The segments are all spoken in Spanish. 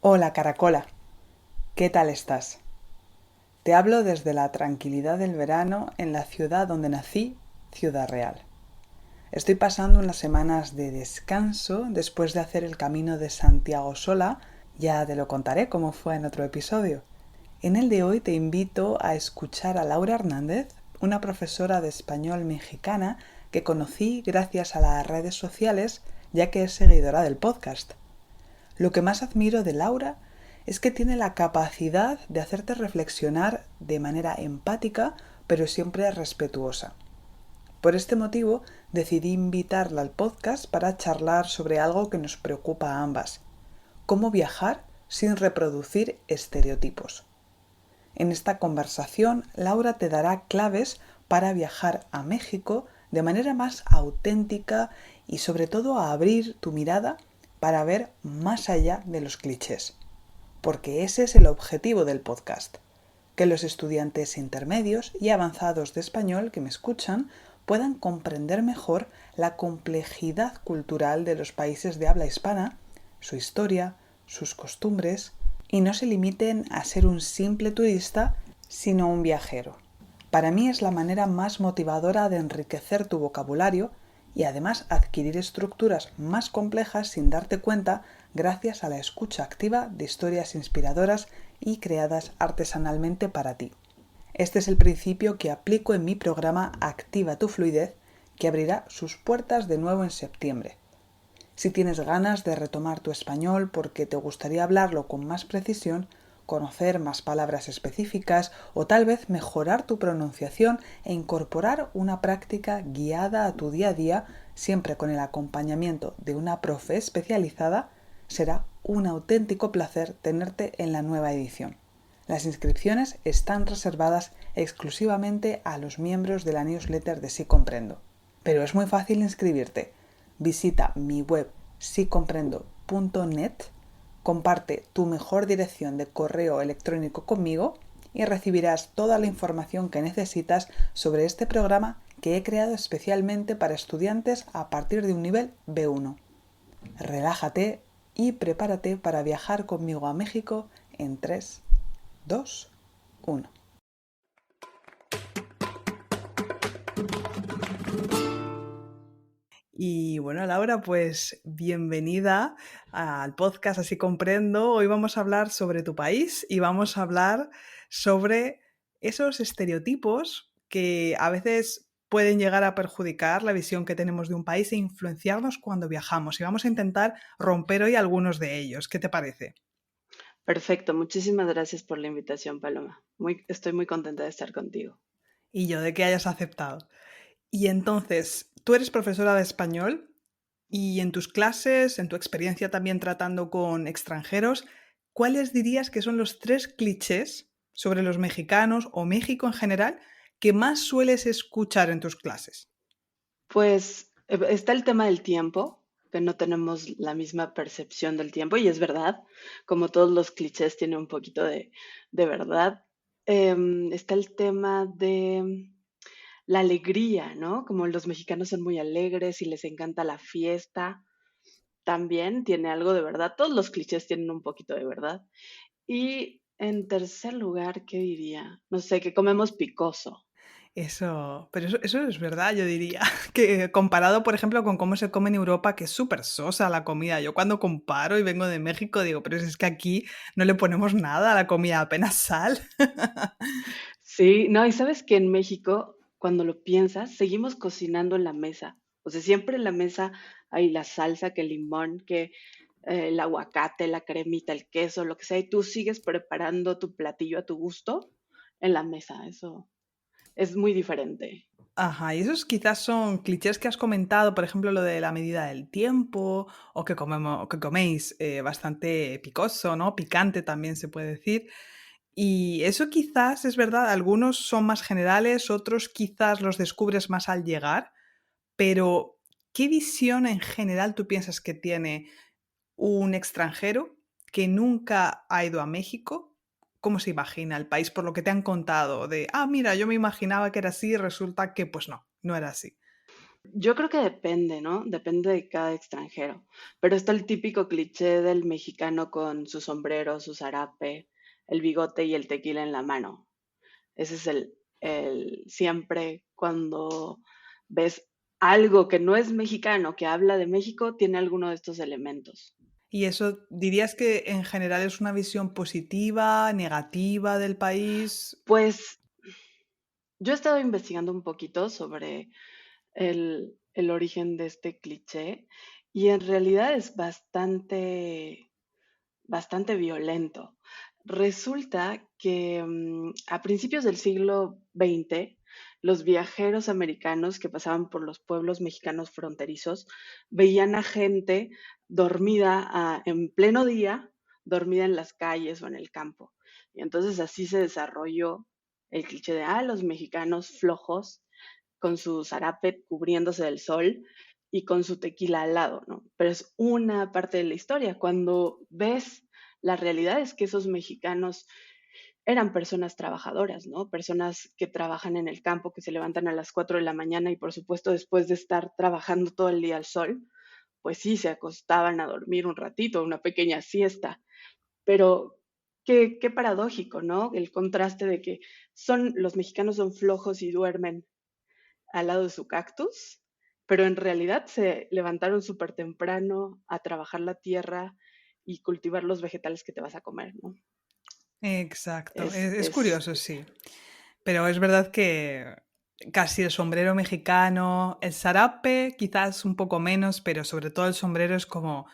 Hola Caracola, ¿qué tal estás? Te hablo desde la tranquilidad del verano en la ciudad donde nací, Ciudad Real. Estoy pasando unas semanas de descanso después de hacer el camino de Santiago sola, ya te lo contaré como fue en otro episodio. En el de hoy te invito a escuchar a Laura Hernández, una profesora de español mexicana que conocí gracias a las redes sociales ya que es seguidora del podcast. Lo que más admiro de Laura es que tiene la capacidad de hacerte reflexionar de manera empática, pero siempre respetuosa. Por este motivo, decidí invitarla al podcast para charlar sobre algo que nos preocupa a ambas: cómo viajar sin reproducir estereotipos. En esta conversación, Laura te dará claves para viajar a México de manera más auténtica y sobre todo a abrir tu mirada para ver más allá de los clichés. Porque ese es el objetivo del podcast, que los estudiantes intermedios y avanzados de español que me escuchan puedan comprender mejor la complejidad cultural de los países de habla hispana, su historia, sus costumbres, y no se limiten a ser un simple turista, sino un viajero. Para mí es la manera más motivadora de enriquecer tu vocabulario y además adquirir estructuras más complejas sin darte cuenta gracias a la escucha activa de historias inspiradoras y creadas artesanalmente para ti. Este es el principio que aplico en mi programa Activa tu Fluidez, que abrirá sus puertas de nuevo en septiembre. Si tienes ganas de retomar tu español porque te gustaría hablarlo con más precisión, conocer más palabras específicas o tal vez mejorar tu pronunciación e incorporar una práctica guiada a tu día a día, siempre con el acompañamiento de una profe especializada, será un auténtico placer tenerte en la nueva edición. Las inscripciones están reservadas exclusivamente a los miembros de la newsletter de Sí Comprendo. Pero es muy fácil inscribirte. Visita mi web sicomprendo.net, comparte tu mejor dirección de correo electrónico conmigo y recibirás toda la información que necesitas sobre este programa que he creado especialmente para estudiantes a partir de un nivel B1. Relájate y prepárate para viajar conmigo a México en 3, 2, 1. Y bueno, Laura, pues bienvenida al podcast Así Comprendo. Hoy vamos a hablar sobre tu país y vamos a hablar sobre esos estereotipos que a veces pueden llegar a perjudicar la visión que tenemos de un país e influenciarnos cuando viajamos. Y vamos a intentar romper hoy algunos de ellos. ¿Qué te parece? Perfecto, muchísimas gracias por la invitación, Paloma. Estoy muy contenta de estar contigo. Y yo de que hayas aceptado. Y entonces, tú eres profesora de español y en tus clases, en tu experiencia también tratando con extranjeros, ¿cuáles dirías que son los tres clichés sobre los mexicanos o México en general que más sueles escuchar en tus clases? Pues está el tema del tiempo, que no tenemos la misma percepción del tiempo, y es verdad, como todos los clichés tiene un poquito de verdad. Está el tema de la alegría, ¿no? Como los mexicanos son muy alegres y les encanta la fiesta, también tiene algo de verdad. Todos los clichés tienen un poquito de verdad. Y en tercer lugar, ¿qué diría? No sé, que comemos picoso. Pero eso es verdad, yo diría, que comparado, por ejemplo, con cómo se come en Europa, que es súper sosa la comida. Yo cuando comparo y vengo de México digo, pero si es que aquí no le ponemos nada a la comida, apenas sal. Sí, no, y sabes que en México, cuando lo piensas, seguimos cocinando en la mesa. O sea, siempre en la mesa hay la salsa, que el limón, que el aguacate, la cremita, el queso, lo que sea, y tú sigues preparando tu platillo a tu gusto en la mesa. Eso es muy diferente. Ajá, y esos quizás son clichés que has comentado, por ejemplo, lo de la medida del tiempo, o que comemos, que coméis bastante picoso, ¿no? Picante también se puede decir. Y eso quizás es verdad, algunos son más generales, otros quizás los descubres más al llegar, pero ¿qué visión en general tú piensas que tiene un extranjero que nunca ha ido a México? ¿Cómo se imagina el país por lo que te han contado? De, mira, yo me imaginaba que era así y resulta que pues no, no era así. Yo creo que depende, ¿no? Depende de cada extranjero. Pero está el típico cliché del mexicano con su sombrero, su zarape, el bigote y el tequila en la mano. Ese es el siempre cuando ves algo que no es mexicano, que habla de México, tiene alguno de estos elementos. ¿Y eso dirías que en general es una visión positiva, negativa del país? Pues yo he estado investigando un poquito sobre el origen de este cliché y en realidad es bastante violento. Resulta que a principios del siglo XX, los viajeros americanos que pasaban por los pueblos mexicanos fronterizos veían a gente dormida en pleno día, dormida en las calles o en el campo. Y entonces así se desarrolló el cliché de, los mexicanos flojos con su zarape cubriéndose del sol y con su tequila al lado, ¿no? Pero es una parte de la historia. Cuando ves la realidad es que esos mexicanos eran personas trabajadoras, ¿no? Personas que trabajan en el campo, que se levantan a las 4 de la mañana y por supuesto después de estar trabajando todo el día al sol, pues sí, se acostaban a dormir un ratito, una pequeña siesta, pero qué paradójico, ¿no? El contraste de que los mexicanos son flojos y duermen al lado de su cactus, pero en realidad se levantaron súper temprano a trabajar la tierra y cultivar los vegetales que te vas a comer, ¿no? Exacto, Es, es es, curioso, sí. Pero es verdad que casi el sombrero mexicano, el zarape quizás un poco menos, pero sobre todo el sombrero es como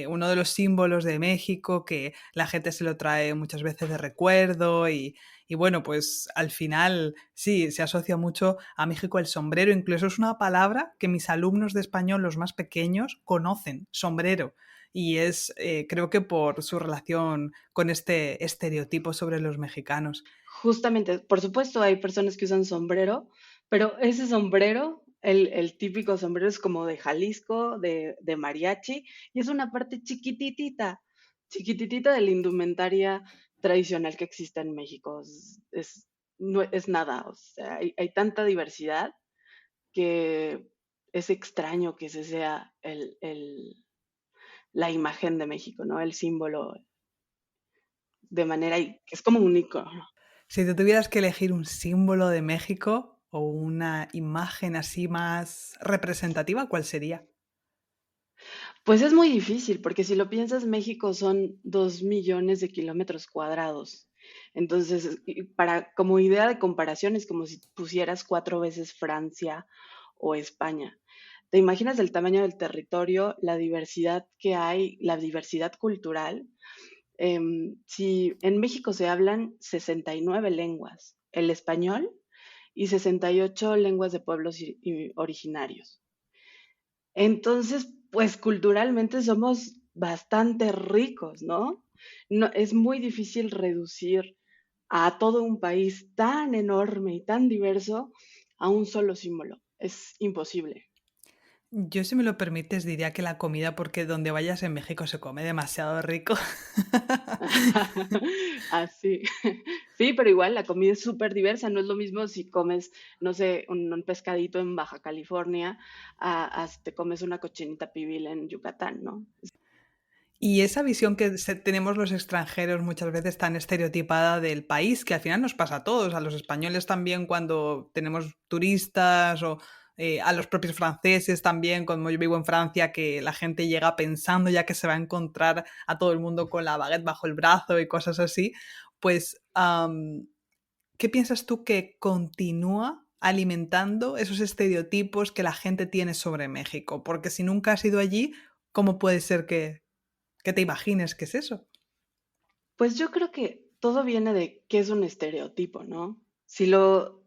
uno de los símbolos de México que la gente se lo trae muchas veces de recuerdo y bueno, pues al final sí, se asocia mucho a México el sombrero, incluso es una palabra que mis alumnos de español, los más pequeños, conocen, sombrero. Y es, creo que por su relación con este estereotipo sobre los mexicanos. justamente, por supuesto, hay personas que usan sombrero, pero ese sombrero, el típico sombrero es como de Jalisco, de mariachi, y es una parte chiquititita de la indumentaria tradicional que existe en México. No es nada, o sea, hay tanta diversidad que es extraño que ese sea la imagen de México, ¿no? El símbolo de manera, que es como un icono. Si te tuvieras que elegir un símbolo de México o una imagen así más representativa, ¿cuál sería? Pues es muy difícil, porque si lo piensas, México son 2 millones de kilómetros cuadrados. Entonces, como idea de comparación, es como si pusieras 4 veces Francia o España. ¿Te imaginas el tamaño del territorio, la diversidad que hay, la diversidad cultural? Si en México se hablan 69 lenguas, el español y 68 lenguas de pueblos originarios. Entonces, pues culturalmente somos bastante ricos, ¿no? No, es muy difícil reducir a todo un país tan enorme y tan diverso a un solo símbolo. Es imposible. Yo, si me lo permites, diría que la comida, porque donde vayas en México se come demasiado rico. Así. Sí, pero igual la comida es súper diversa. No es lo mismo si comes, no sé, un pescadito en Baja California, a si te comes una cochinita pibil en Yucatán, ¿no? Y esa visión que tenemos los extranjeros muchas veces tan estereotipada del país, que al final nos pasa a todos, a los españoles también cuando tenemos turistas o a los propios franceses también, como yo vivo en Francia, que la gente llega pensando ya que se va a encontrar a todo el mundo con la baguette bajo el brazo y cosas así, pues ¿qué piensas tú que continúa alimentando esos estereotipos que la gente tiene sobre México? Porque si nunca has ido allí, ¿cómo puede ser que te imagines qué es eso? Pues yo creo que todo viene de qué es un estereotipo, ¿no? Si lo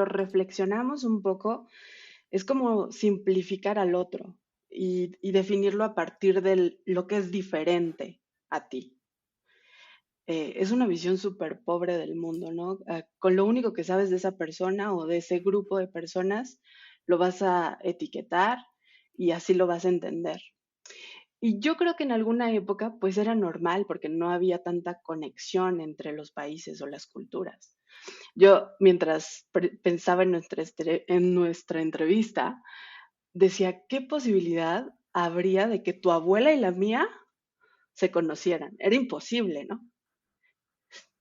reflexionamos un poco, es como simplificar al otro y definirlo a partir de lo que es diferente a ti. Es una visión súper pobre del mundo, ¿no? Con lo único que sabes de esa persona o de ese grupo de personas, lo vas a etiquetar y así lo vas a entender. Y yo creo que en alguna época pues era normal porque no había tanta conexión entre los países o las culturas. Yo, mientras pensaba en en nuestra entrevista, decía, ¿qué posibilidad habría de que tu abuela y la mía se conocieran? Era imposible, ¿no?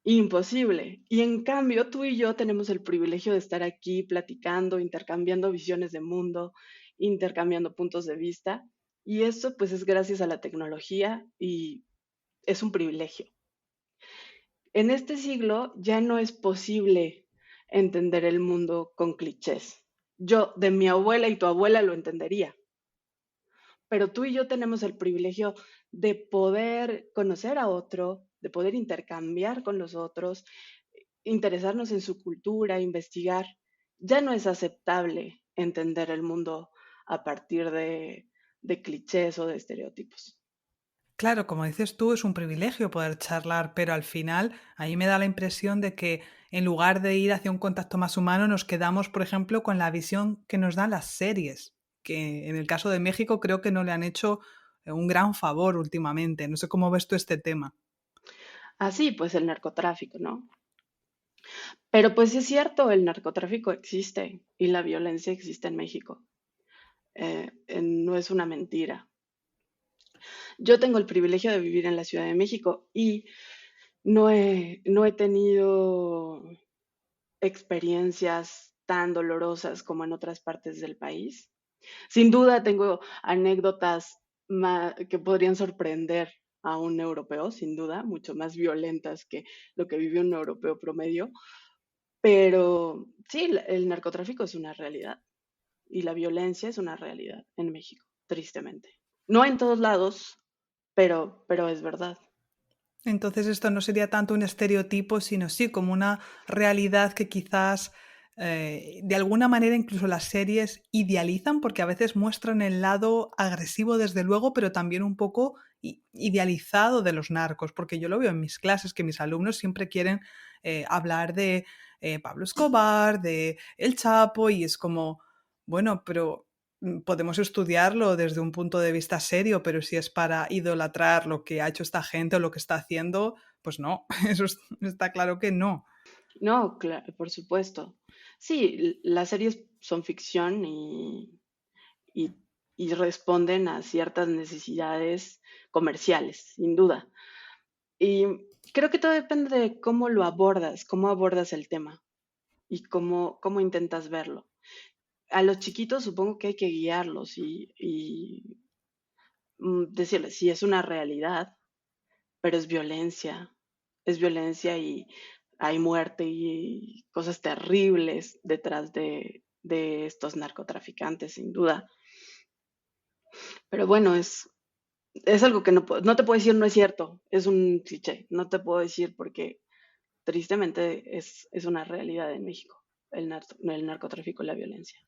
Imposible. Y en cambio, tú y yo tenemos el privilegio de estar aquí platicando, intercambiando visiones de mundo, intercambiando puntos de vista. Y eso pues es gracias a la tecnología y es un privilegio. En este siglo ya no es posible entender el mundo con clichés. Yo de mi abuela y tu abuela lo entendería, pero tú y yo tenemos el privilegio de poder conocer a otro, de poder intercambiar con los otros, interesarnos en su cultura, investigar. Ya no es aceptable entender el mundo a partir de clichés o de estereotipos. Claro, como dices tú, es un privilegio poder charlar, pero al final a mí me da la impresión de que en lugar de ir hacia un contacto más humano, nos quedamos, por ejemplo, con la visión que nos dan las series, que en el caso de México creo que no le han hecho un gran favor últimamente. No sé cómo ves tú este tema. Así, pues el narcotráfico, ¿no? Pero pues sí es cierto, el narcotráfico existe y la violencia existe en México. No es una mentira. Yo tengo el privilegio de vivir en la Ciudad de México y no he tenido experiencias tan dolorosas como en otras partes del país. Sin duda tengo anécdotas que podrían sorprender a un europeo, sin duda, mucho más violentas que lo que vivió un europeo promedio, pero sí, el narcotráfico es una realidad y la violencia es una realidad en México, tristemente. No en todos lados, pero es verdad. Entonces esto no sería tanto un estereotipo, sino sí como una realidad que quizás de alguna manera incluso las series idealizan, porque a veces muestran el lado agresivo desde luego, pero también un poco idealizado de los narcos, porque yo lo veo en mis clases, que mis alumnos siempre quieren hablar de Pablo Escobar, de El Chapo, y es como, bueno, pero podemos estudiarlo desde un punto de vista serio, pero si es para idolatrar lo que ha hecho esta gente o lo que está haciendo, pues no, está claro que no. No, por supuesto. Sí, las series son ficción y, y responden a ciertas necesidades comerciales, sin duda. Y creo que todo depende de cómo abordas el tema y cómo intentas verlo. A los chiquitos supongo que hay que guiarlos y decirles, sí, es una realidad, pero es violencia y hay muerte y cosas terribles detrás de estos narcotraficantes, sin duda. Pero bueno, es algo que no te puedo decir, no es cierto, es un cliché, no te puedo decir porque tristemente es una realidad en México, el narcotráfico y la violencia.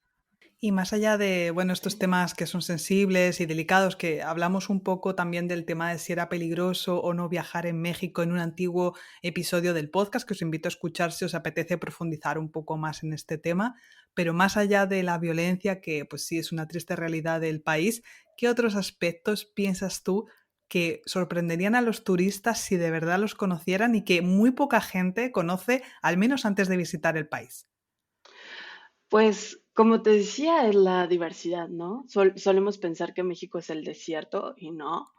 Y más allá de, bueno, estos temas que son sensibles y delicados, que hablamos un poco también del tema de si era peligroso o no viajar en México en un antiguo episodio del podcast, que os invito a escuchar si os apetece profundizar un poco más en este tema, pero más allá de la violencia, que pues sí es una triste realidad del país, ¿qué otros aspectos piensas tú que sorprenderían a los turistas si de verdad los conocieran y que muy poca gente conoce, al menos antes de visitar el país? Pues, como te decía, es la diversidad, ¿no? Solemos pensar que México es el desierto y no.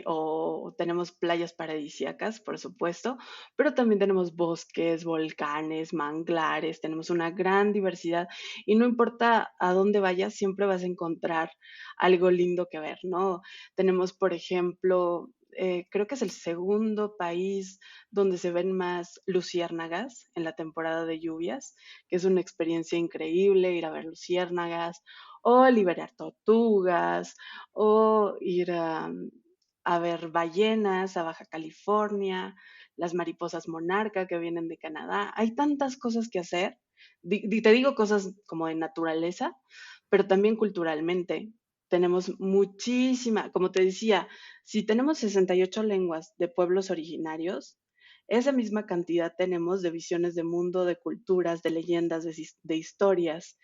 O tenemos playas paradisíacas, por supuesto, pero también tenemos bosques, volcanes, manglares, tenemos una gran diversidad y no importa a dónde vayas, siempre vas a encontrar algo lindo que ver, ¿no? Tenemos, por ejemplo, creo que es el segundo país donde se ven más luciérnagas en la temporada de lluvias, que es una experiencia increíble ir a ver luciérnagas o liberar tortugas o ir a ver ballenas a Baja California, las mariposas monarca que vienen de Canadá. Hay tantas cosas que hacer. Te digo cosas como de naturaleza, pero también culturalmente. Tenemos muchísima, como te decía, si tenemos 68 lenguas de pueblos originarios, esa misma cantidad tenemos de visiones de mundo, de culturas, de leyendas, de historias.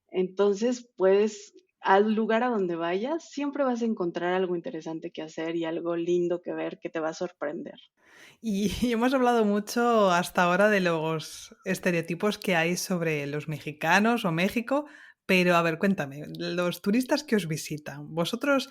Entonces, puedes al lugar a donde vayas, siempre vas a encontrar algo interesante que hacer y algo lindo que ver que te va a sorprender. Y hemos hablado mucho hasta ahora de los estereotipos que hay sobre los mexicanos o México, pero a ver, cuéntame, los turistas que os visitan, ¿vosotros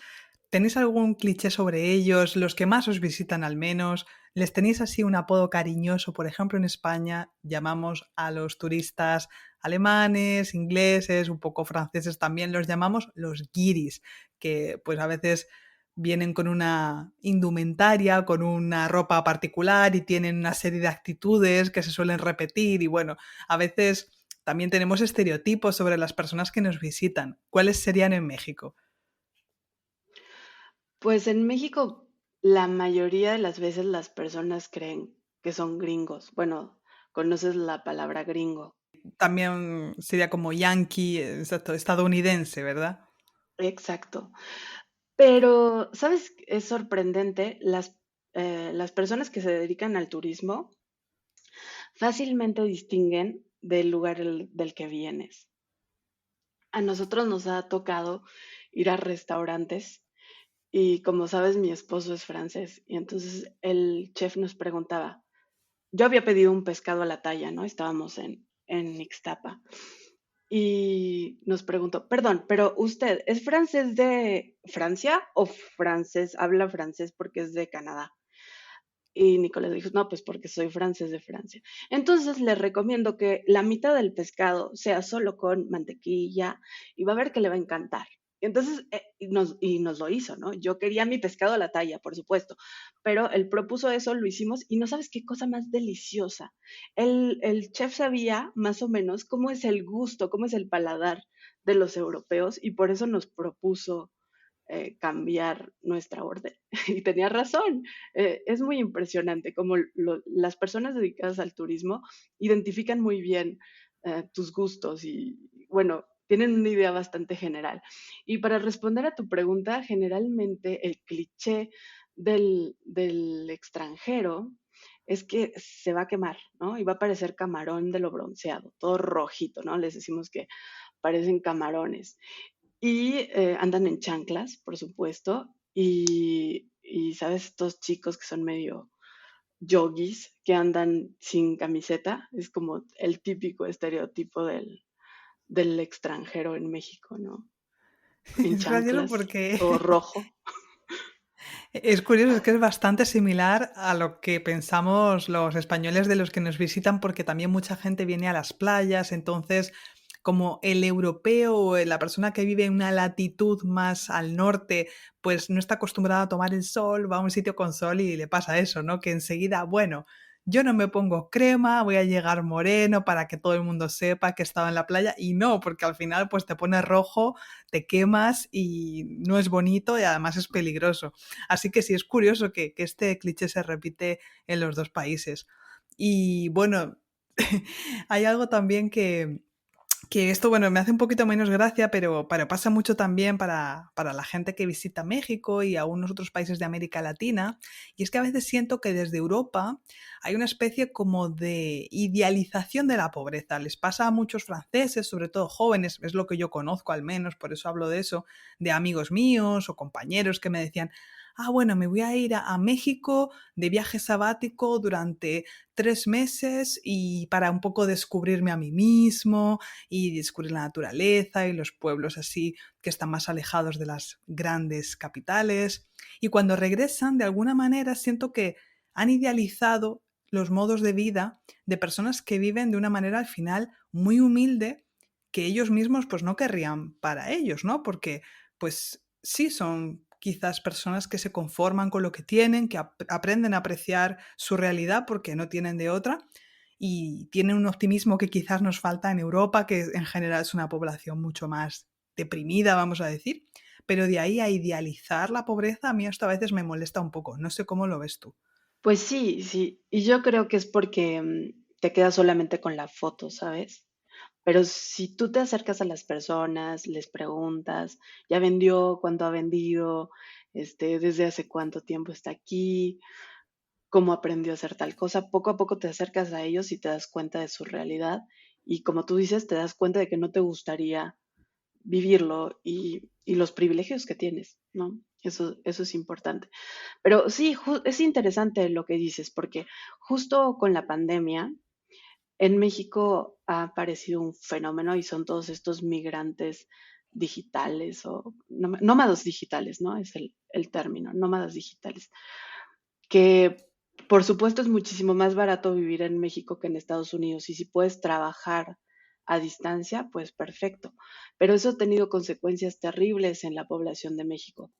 tenéis algún cliché sobre ellos, los que más os visitan al menos? ¿Les tenéis así un apodo cariñoso? Por ejemplo, en España llamamos a los turistas alemanes, ingleses, un poco franceses también, los llamamos los guiris, que pues a veces vienen con una indumentaria, con una ropa particular y tienen una serie de actitudes que se suelen repetir y bueno, a veces también tenemos estereotipos sobre las personas que nos visitan. ¿Cuáles serían en México? Pues en México, la mayoría de las veces las personas creen que son gringos. Bueno, conoces la palabra gringo. También sería como yankee, exacto, estadounidense, ¿verdad? Exacto. Pero, ¿sabes? Es sorprendente, las personas que se dedican al turismo fácilmente distinguen del lugar del que vienes. A nosotros nos ha tocado ir a restaurantes y como sabes, mi esposo es francés y entonces el chef nos preguntaba, yo había pedido un pescado a la talla, ¿no? Estábamos en Ixtapa y nos preguntó, perdón, pero usted, ¿es francés de Francia o francés, habla francés porque es de Canadá? Y Nicolás dijo, no, pues porque soy francés de Francia. Entonces le recomiendo que la mitad del pescado sea solo con mantequilla y va a ver que le va a encantar. Entonces, y nos lo hizo, ¿no? Yo quería mi pescado a la talla, por supuesto, pero él propuso eso, lo hicimos y no sabes qué cosa más deliciosa. El chef sabía más o menos cómo es el gusto, cómo es el paladar de los europeos y por eso nos propuso cambiar nuestra orden. Y tenía razón. Es muy impresionante cómo las personas dedicadas al turismo identifican muy bien tus gustos y, bueno, tienen una idea bastante general. Y para responder a tu pregunta, generalmente el cliché del extranjero es que se va a quemar, ¿no? Y va a parecer camarón de lo bronceado, todo rojito, ¿no? Les decimos que parecen camarones. Y andan en chanclas, por supuesto. Y, ¿sabes? Estos chicos que son medio yogis, que andan sin camiseta, es como el típico estereotipo del extranjero en México, ¿no? En Es gracioso chanclas, porque todo rojo. es curioso, es que es bastante similar a lo que pensamos los españoles de los que nos visitan, porque también mucha gente viene a las playas, entonces como el europeo o la persona que vive en una latitud más al norte, pues no está acostumbrada a tomar el sol, va a un sitio con sol y le pasa eso, ¿no? Que enseguida, bueno, yo no me pongo crema, voy a llegar moreno para que todo el mundo sepa que he estado en la playa y no, porque al final pues te pones rojo, te quemas y no es bonito y además es peligroso. Así que sí, es curioso que este cliché se repite en los dos países. Y bueno, hay algo también que esto, bueno, me hace un poquito menos gracia, pero pasa mucho también para la gente que visita México y algunos otros países de América Latina. Y es que a veces siento que desde Europa hay una especie como de idealización de la pobreza. Les pasa a muchos franceses, sobre todo jóvenes, es lo que yo conozco al menos, por eso hablo de eso, de amigos míos o compañeros que me decían, ah, bueno, me voy a ir a México de viaje sabático durante 3 meses y para un poco descubrirme a mí mismo y descubrir la naturaleza y los pueblos así que están más alejados de las grandes capitales. Y cuando regresan, de alguna manera, siento que han idealizado los modos de vida de personas que viven de una manera al final muy humilde que ellos mismos pues no querrían para ellos, ¿no? Porque pues sí son quizás personas que se conforman con lo que tienen, que aprenden a apreciar su realidad porque no tienen de otra y tienen un optimismo que quizás nos falta en Europa, que en general es una población mucho más deprimida, vamos a decir, pero de ahí a idealizar la pobreza, a mí esto a veces me molesta un poco. No sé cómo lo ves tú. Pues sí, sí. Y yo creo que es porque te quedas solamente con la foto, ¿sabes? Pero si tú te acercas a las personas, les preguntas, ¿ya vendió? ¿Cuánto ha vendido? ¿Desde hace cuánto tiempo está aquí? ¿Cómo aprendió a hacer tal cosa? Poco a poco te acercas a ellos y te das cuenta de su realidad. Y como tú dices, te das cuenta de que no te gustaría vivirlo y los privilegios que tienes, ¿no? Eso es importante. Pero sí, es interesante lo que dices, porque justo con la pandemia, en México ha aparecido un fenómeno y son todos estos migrantes digitales o nómadas digitales, ¿no? Es el término, nómadas digitales, que por supuesto es muchísimo más barato vivir en México que en Estados Unidos y si puedes trabajar a distancia, pues perfecto. Pero eso ha tenido consecuencias terribles en la población de México.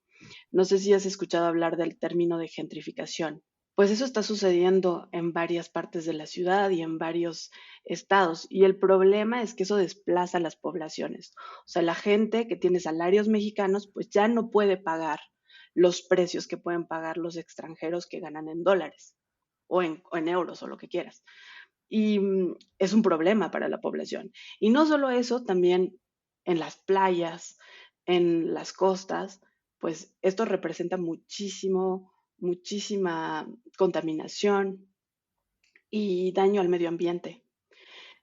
No sé si has escuchado hablar del término de gentrificación. Pues eso está sucediendo en varias partes de la ciudad y en varios estados. Y el problema es que eso desplaza a las poblaciones. O sea, la gente que tiene salarios mexicanos, pues ya no puede pagar los precios que pueden pagar los extranjeros que ganan en dólares o en euros o lo que quieras. Y es un problema para la población. Y no solo eso, también en las playas, en las costas, pues esto representa muchísima contaminación y daño al medio ambiente.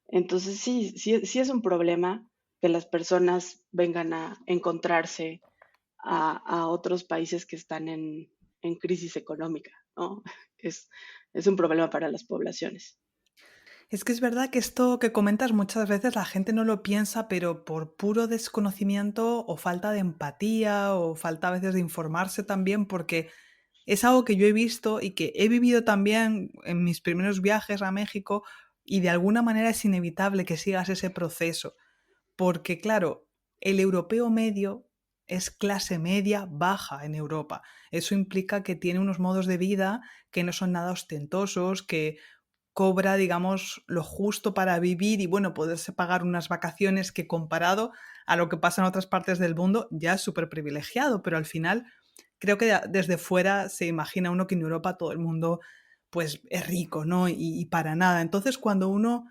Entonces sí es un problema que las personas vengan a encontrarse a otros países que están en crisis económica, ¿no? Es, es un problema para las poblaciones. Es que es verdad que esto que comentas muchas veces la gente no lo piensa, pero por puro desconocimiento o falta de empatía o falta a veces de informarse también, porque es algo que yo he visto y que he vivido también en mis primeros viajes a México y de alguna manera es inevitable que sigas ese proceso, porque claro, el europeo medio es clase media baja en Europa. Eso implica que tiene unos modos de vida que no son nada ostentosos, que cobra, digamos, lo justo para vivir y, bueno, poderse pagar unas vacaciones que comparado a lo que pasa en otras partes del mundo ya es súper privilegiado, pero al final creo que desde fuera se imagina uno que en Europa todo el mundo pues es rico, ¿no? Y para nada. Entonces cuando uno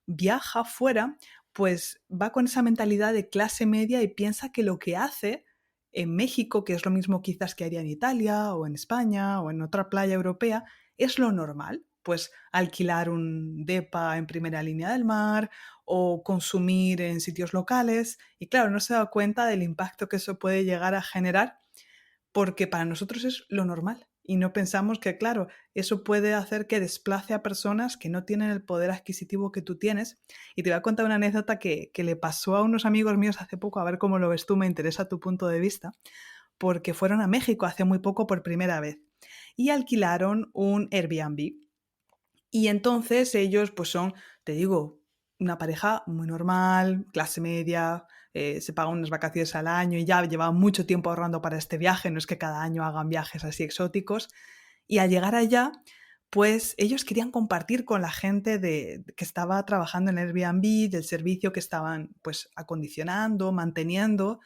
viaja fuera, pues va con esa mentalidad de clase media y piensa que lo que hace en México, que es lo mismo quizás que haría en Italia o en España o en otra playa europea, es lo normal. Pues alquilar un depa en primera línea del mar o consumir en sitios locales. Y claro, no se da cuenta del impacto que eso puede llegar a generar porque para nosotros es lo normal y no pensamos que, claro, eso puede hacer que desplace a personas que no tienen el poder adquisitivo que tú tienes. Y te voy a contar una anécdota que le pasó a unos amigos míos hace poco, a ver cómo lo ves tú, me interesa tu punto de vista, porque fueron a México hace muy poco por primera vez y alquilaron un Airbnb. Y entonces ellos, pues son, te digo, una pareja muy normal, clase media, se pagan unas vacaciones al año y ya llevaban mucho tiempo ahorrando para este viaje, no es que cada año hagan viajes así exóticos. Y al llegar allá, pues ellos querían compartir con la gente que estaba trabajando en Airbnb, del servicio que estaban pues acondicionando, manteniendo,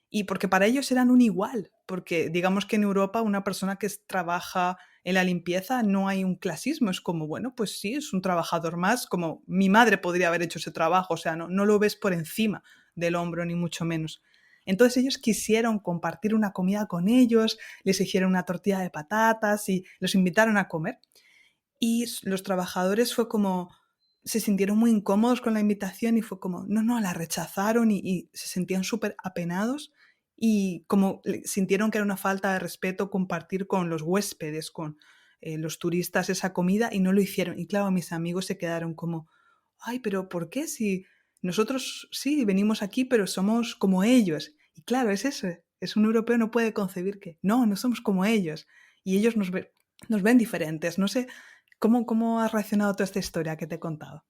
y porque para ellos eran un igual, porque digamos que en Europa una persona que trabaja en la limpieza no hay un clasismo, es como, bueno, pues sí, es un trabajador más, como mi madre podría haber hecho ese trabajo, o sea, no lo ves por encima del hombro, ni mucho menos. Entonces ellos quisieron compartir una comida con ellos, les hicieron una tortilla de patatas y los invitaron a comer. Y los trabajadores fue como, se sintieron muy incómodos con la invitación y fue como, no, la rechazaron y se sentían súper apenados y como sintieron que era una falta de respeto compartir con los huéspedes, con los turistas esa comida y no lo hicieron. Y claro, mis amigos se quedaron como, ay, pero ¿por qué? Si nosotros sí venimos aquí, pero somos como ellos. Y claro, es eso, es un europeo no puede concebir que no somos como ellos. Y ellos nos ven diferentes. No sé, ¿cómo has reaccionado a toda esta historia que te he contado?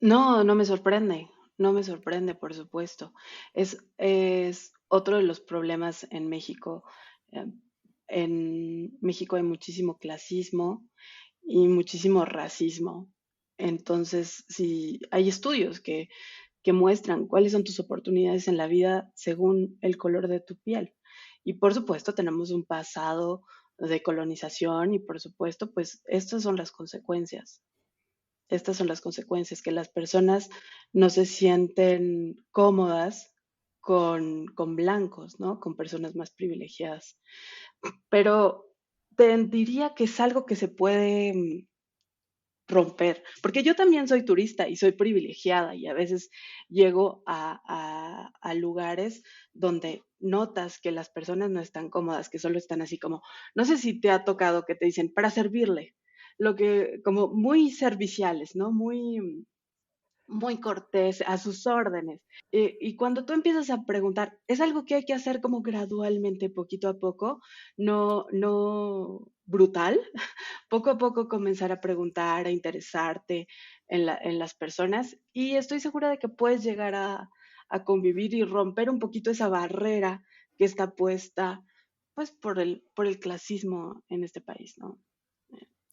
No, no me sorprende, por supuesto. Es otro de los problemas en México. Eh, En México hay muchísimo clasismo y muchísimo racismo. Entonces, sí, hay estudios que muestran cuáles son tus oportunidades en la vida según el color de tu piel. Y por supuesto, tenemos un pasado de colonización y por supuesto, pues estas son las consecuencias. Estas son las consecuencias, que las personas no se sienten cómodas con blancos, ¿no? Con personas más privilegiadas. Pero te diría que es algo que se puede romper, porque yo también soy turista y soy privilegiada y a veces llego a lugares donde notas que las personas no están cómodas, que solo están así como, no sé si te ha tocado que te dicen para servirle, lo que como muy serviciales, ¿no? Muy cortés, a sus órdenes. Y cuando tú empiezas a preguntar, es algo que hay que hacer como gradualmente, poquito a poco, no brutal, poco a poco comenzar a preguntar, a interesarte en las personas y estoy segura de que puedes llegar a convivir y romper un poquito esa barrera que está puesta pues por el clasismo en este país, ¿no?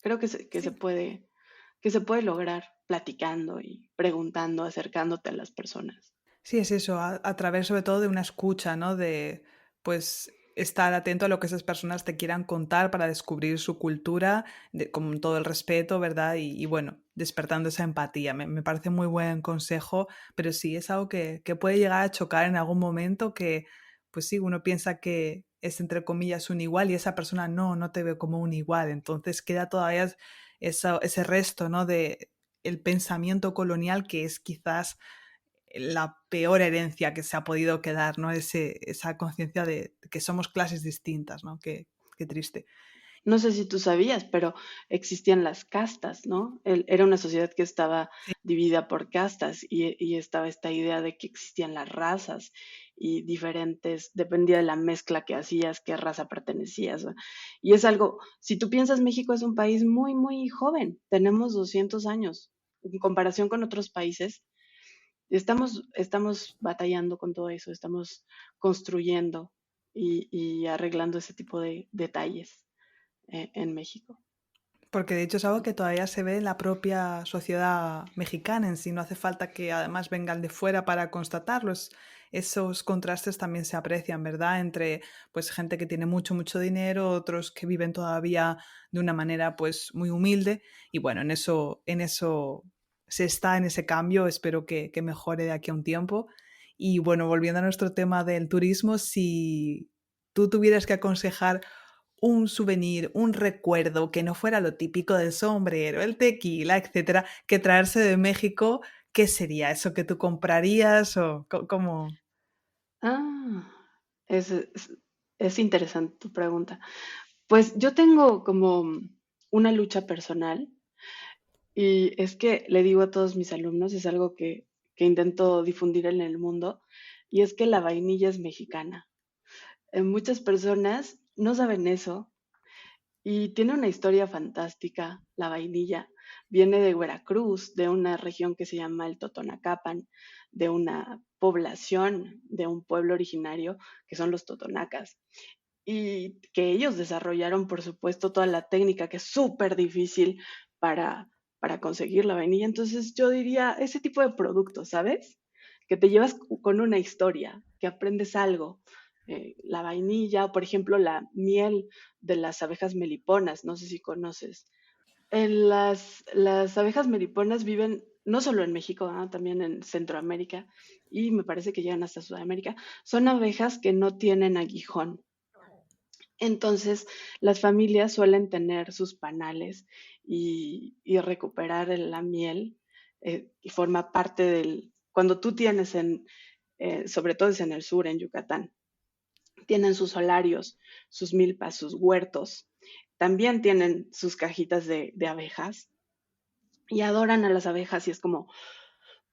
Creo Sí. que se puede lograr platicando y preguntando, acercándote a las personas. Sí, es eso, a través sobre todo de una escucha, ¿no? De, pues, estar atento a lo que esas personas te quieran contar para descubrir su cultura, con todo el respeto, ¿verdad? Y bueno, despertando esa empatía. Me parece muy buen consejo, pero sí, es algo que puede llegar a chocar en algún momento que, pues sí, uno piensa que es, entre comillas, un igual y esa persona no te ve como un igual. Entonces queda todavía ese resto, ¿no? De el pensamiento colonial que es quizás la peor herencia que se ha podido quedar, ¿no? Esa conciencia de que somos clases distintas, ¿no? Qué triste. No sé si tú sabías, pero existían las castas, ¿no? Era una sociedad que estaba Sí, dividida por castas y estaba esta idea de que existían las razas y diferentes, dependía de la mezcla que hacías, qué raza pertenecías, ¿no? Y es algo, si tú piensas, México es un país muy joven, tenemos 200 años en comparación con otros países. Estamos batallando con todo eso, estamos construyendo y arreglando ese tipo de detalles en México. porque de hecho es algo que todavía se ve en la propia sociedad mexicana en sí, no hace falta que además vengan de fuera para constatarlos. Esos contrastes también se aprecian, ¿verdad? Entre pues gente que tiene mucho dinero, otros que viven todavía de una manera pues muy humilde y bueno, en eso se está en ese cambio, espero que mejore de aquí a un tiempo. Y bueno, volviendo a nuestro tema del turismo, si tú tuvieras que aconsejar un souvenir, un recuerdo que no fuera lo típico del sombrero, el tequila, etcétera, que traerse de México, ¿qué sería? ¿Eso que tú comprarías o cómo? Ah, es interesante tu pregunta. Pues yo tengo como una lucha personal y es que le digo a todos mis alumnos, es algo que intento difundir en el mundo, y es que la vainilla es mexicana. Muchas personas no saben eso. Y tiene una historia fantástica, la vainilla. Viene de Veracruz, de una región que se llama el Totonacapan, de una población, de un pueblo originario que son los totonacas. Y que ellos desarrollaron, por supuesto, toda la técnica que es súper difícil para, para conseguir la vainilla. Entonces yo diría ese tipo de productos, ¿sabes? Que te llevas con una historia, que aprendes algo. La vainilla, o por ejemplo, la miel de las abejas meliponas, no sé si conoces. Las abejas meliponas viven no solo en México, también en Centroamérica y me parece que llegan hasta Sudamérica. Son abejas que no tienen aguijón. Entonces, las familias suelen tener sus panales y recuperar la miel y forma parte del, cuando tú tienes sobre todo es en el sur, en Yucatán, tienen sus solarios, sus milpas, sus huertos, también tienen sus cajitas de abejas y adoran a las abejas y es como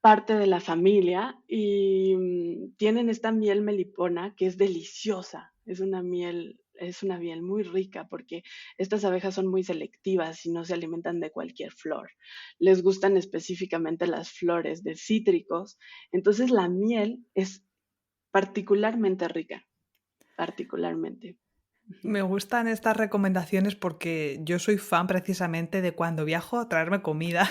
parte de la familia y tienen esta miel melipona que es deliciosa, es una miel muy rica porque estas abejas son muy selectivas y no se alimentan de cualquier flor. Les gustan específicamente las flores de cítricos, entonces la miel es particularmente rica, particularmente. Me gustan estas recomendaciones porque yo soy fan precisamente de cuando viajo a traerme comida.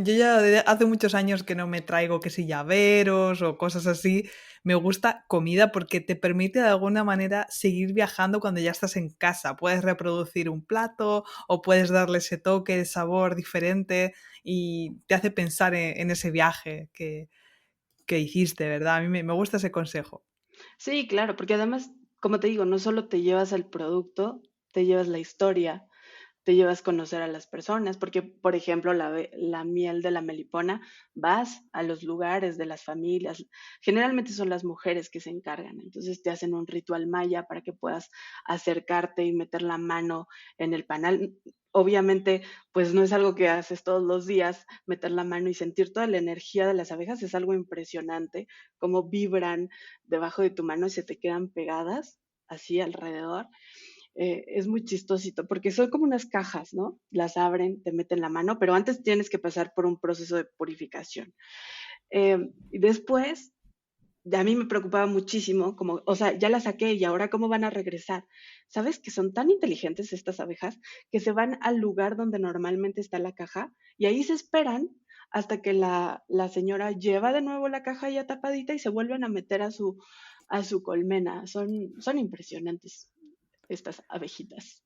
Yo ya hace muchos años que no me traigo que si llaveros o cosas así. Me gusta comida porque te permite de alguna manera seguir viajando cuando ya estás en casa. Puedes reproducir un plato o puedes darle ese toque de sabor diferente y te hace pensar en ese viaje que hiciste, ¿verdad? A mí me gusta ese consejo. Sí, claro, porque además, como te digo, no solo te llevas el producto, te llevas la historia, te llevas a conocer a las personas, porque, por ejemplo, la miel de la melipona, vas a los lugares de las familias, generalmente son las mujeres que se encargan, entonces te hacen un ritual maya para que puedas acercarte y meter la mano en el panal. Obviamente, pues no es algo que haces todos los días, meter la mano y sentir toda la energía de las abejas, es algo impresionante, cómo vibran debajo de tu mano y se te quedan pegadas así alrededor. Es muy chistosito, porque son como unas cajas, ¿no? Las abren, te meten la mano, pero antes tienes que pasar por un proceso de purificación. Y después, a mí me preocupaba muchísimo, como, o sea, ya la saqué y ahora cómo van a regresar. ¿Sabes que son tan inteligentes estas abejas que se van al lugar donde normalmente está la caja y ahí se esperan hasta que la señora lleva de nuevo la caja ya tapadita y se vuelven a meter a su colmena? Son impresionantes estas abejitas.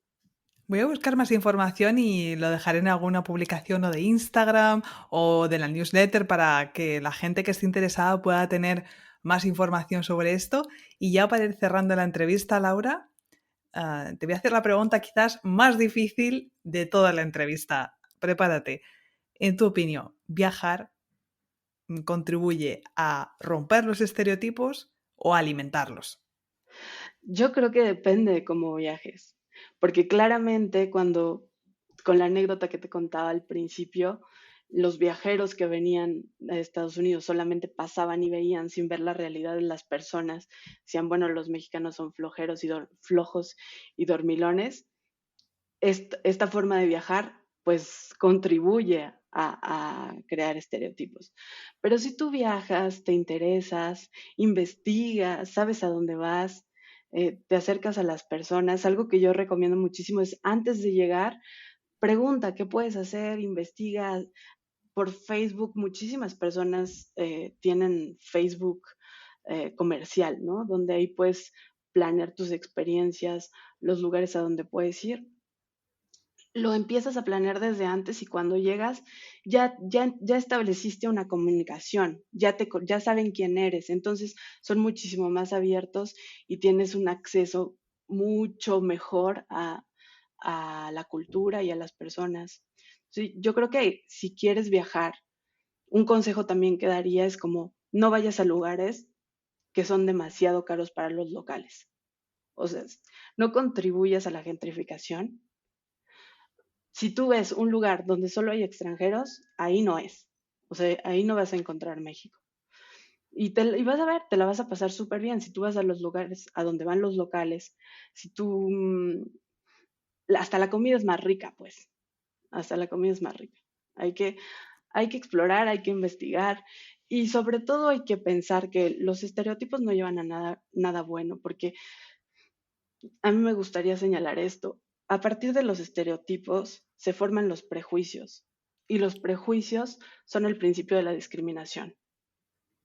Voy a buscar más información y lo dejaré en alguna publicación o de Instagram o de la newsletter para que la gente que esté interesada pueda tener más información sobre esto. Y ya para ir cerrando la entrevista, Laura, te voy a hacer la pregunta quizás más difícil de toda la entrevista. Prepárate. En tu opinión, ¿viajar contribuye a romper los estereotipos o a alimentarlos? Yo creo que depende de cómo viajes, porque claramente cuando, con la anécdota que te contaba al principio, los viajeros que venían a Estados Unidos solamente pasaban y veían sin ver la realidad de las personas, decían, bueno, los mexicanos son flojeros y flojos y dormilones. Esta forma de viajar pues contribuye a crear estereotipos. Pero si tú viajas, te interesas, investigas, sabes a dónde vas, te acercas a las personas, algo que yo recomiendo muchísimo es antes de llegar, pregunta qué puedes hacer, investiga por Facebook. Muchísimas personas tienen Facebook comercial, ¿no? Donde ahí puedes planear tus experiencias, los lugares a donde puedes ir. Lo empiezas a planear desde antes y cuando llegas ya estableciste una comunicación, ya saben quién eres, entonces son muchísimo más abiertos y tienes un acceso mucho mejor a la cultura y a las personas. Sí, yo creo que si quieres viajar, un consejo también que daría es como no vayas a lugares que son demasiado caros para los locales. O sea, no contribuyas a la gentrificación. Si tú ves un lugar donde solo hay extranjeros, ahí no es. O sea, ahí no vas a encontrar México. Y vas a ver, te la vas a pasar súper bien. Si tú vas a los lugares a donde van los locales, si tú, hasta la comida es más rica, pues. Hasta la comida es más rica. Hay que, hay que explorar, hay que investigar y sobre todo hay que pensar que los estereotipos no llevan a nada bueno, porque a mí me gustaría señalar esto. A partir de los estereotipos se forman los prejuicios y los prejuicios son el principio de la discriminación.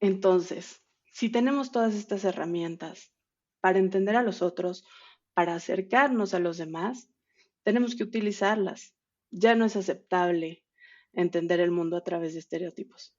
Entonces, si tenemos todas estas herramientas para entender a los otros, para acercarnos a los demás, tenemos que utilizarlas. Ya no es aceptable entender el mundo a través de estereotipos.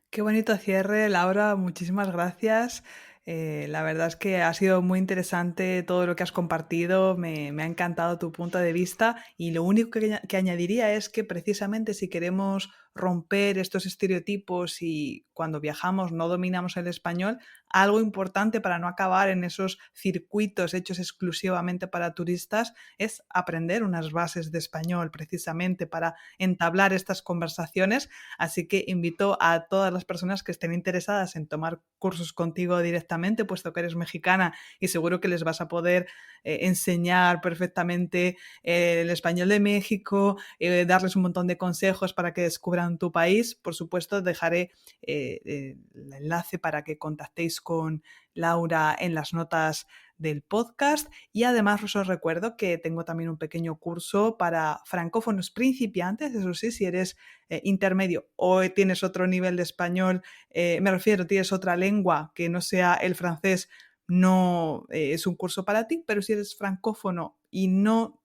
Qué bonito cierre, Laura, muchísimas gracias. La verdad es que ha sido muy interesante todo lo que has compartido, me ha encantado tu punto de vista y lo único que añadiría es que precisamente si queremos romper estos estereotipos y cuando viajamos no dominamos el español, algo importante para no acabar en esos circuitos hechos exclusivamente para turistas es aprender unas bases de español precisamente para entablar estas conversaciones. Así que invito a todas las personas que estén interesadas en tomar cursos contigo directamente, puesto que eres mexicana y seguro que les vas a poder enseñar perfectamente el español de México, darles un montón de consejos para que descubran tu país. Por supuesto, dejaré el enlace para que contactéis con Laura en las notas del podcast y además os recuerdo que tengo también un pequeño curso para francófonos principiantes, eso sí, si eres intermedio o tienes otro nivel de español, me refiero, tienes otra lengua que no sea el francés, no es un curso para ti, pero si eres francófono y no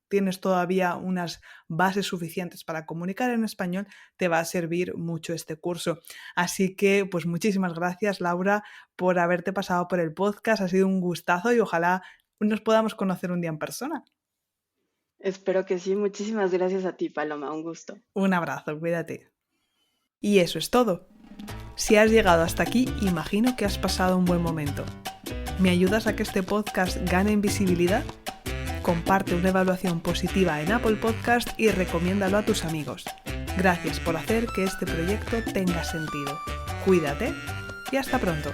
tienes todavía unas bases suficientes para comunicar en español, te va a servir mucho este curso. Así que, pues muchísimas gracias, Laura, por haberte pasado por el podcast. Ha sido un gustazo y ojalá nos podamos conocer un día en persona. Espero que sí. Muchísimas gracias a ti, Paloma. Un gusto. Un abrazo, cuídate. Y eso es todo. Si has llegado hasta aquí, imagino que has pasado un buen momento. ¿Me ayudas a que este podcast gane en visibilidad? Comparte una evaluación positiva en Apple Podcast y recomiéndalo a tus amigos. Gracias por hacer que este proyecto tenga sentido. Cuídate y hasta pronto.